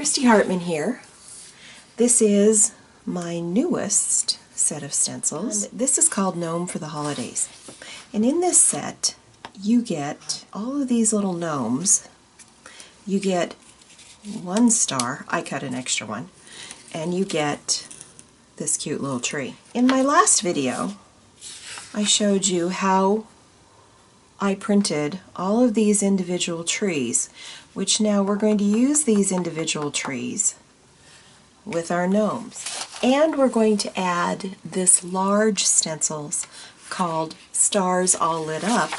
Christy Hartman here. This is my newest set of stencils. This is called Gnome for the Holidays. And in this set, you get all of these little gnomes. You get one star, I cut an extra one, and you get this cute little tree. In my last video, I showed you how I printed all of these individual trees, which now we're going to use these individual trees with our gnomes. And we're going to add this large stencils called Stars All Lit Up,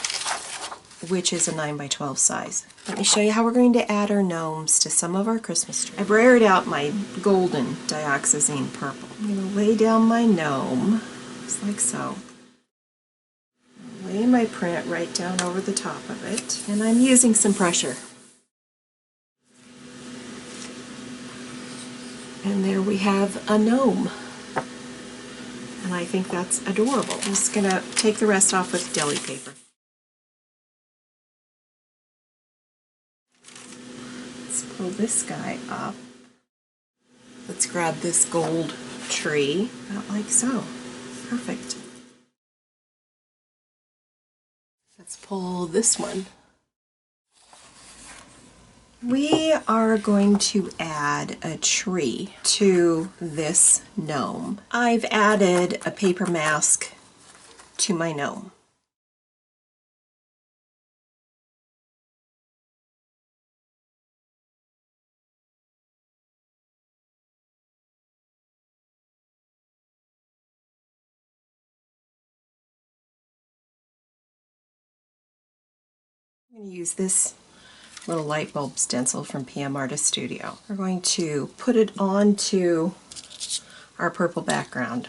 which is a 9x12 size. Let me show you how we're going to add our gnomes to some of our Christmas trees. I've rared out my golden dioxazine purple. I'm going to lay down my gnome, just like so. Lay my print right down over the top of it, and I'm using some pressure. And there we have a gnome. And I think that's adorable. I'm just going to take the rest off with deli paper. Let's pull this guy up. Let's grab this gold tree, about like so. Perfect. Let's pull this one. We are going to add a tree to this gnome. I've added a paper mask to my gnome. I'm going to use this little light bulb stencil from pmartiststudio. We're going to put it onto our purple background.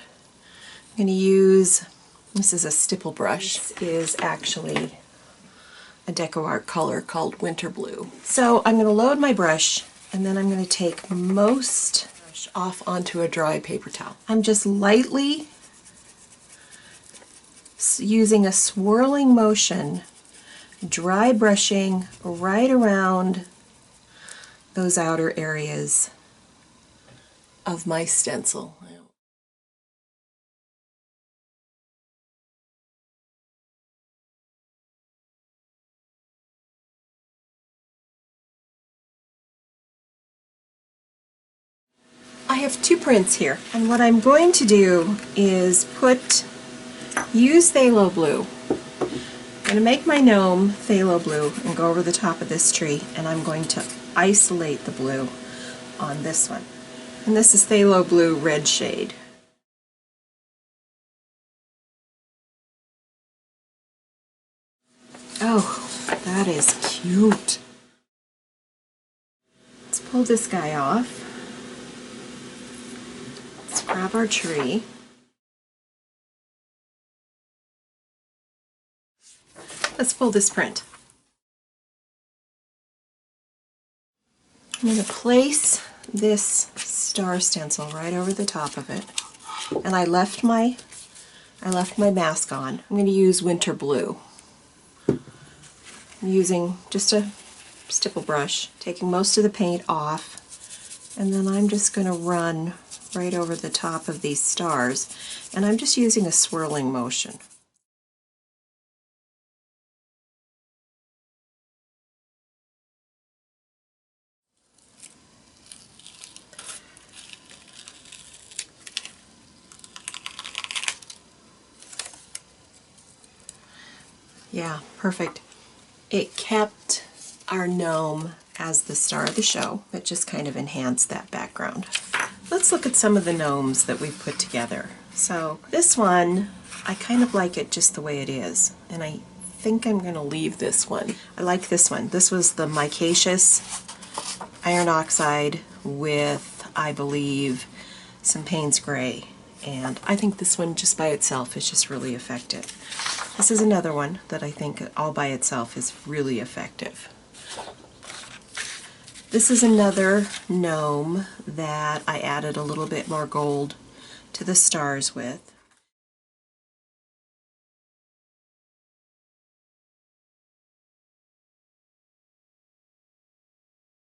I'm going to use, this is a stipple brush. This is actually a Deco Art color called Winter Blue. So I'm going to load my brush, and then I'm going to take most brush off onto a dry paper towel. I'm just lightly using a swirling motion, dry brushing right around those outer areas of my stencil. I have two prints here, and what I'm going to do is use phthalo blue. I'm going to make my gnome phthalo blue and go over the top of this tree, and I'm going to isolate the blue on this one. And this is phthalo blue red shade. Oh, that is cute. Let's pull this guy off. Let's grab our tree. Let's pull this print. I'm going to place this star stencil right over the top of it, and I left my mask on. I'm going to use Winter Blue. I'm using just a stipple brush, taking most of the paint off, and then I'm just going to run right over the top of these stars, and I'm just using a swirling motion. Yeah, perfect. It kept our gnome as the star of the show. It just kind of enhanced that background. Let's look at some of the gnomes that we've put together. So this one, I kind of like it just the way it is, and I think I'm going to leave this one. I like this one. This was the micaceous iron oxide with, I believe, some Payne's Gray, and I think this one just by itself is just really effective. This is another one that I think all by itself is really effective. This is another gnome that I added a little bit more gold to the stars with.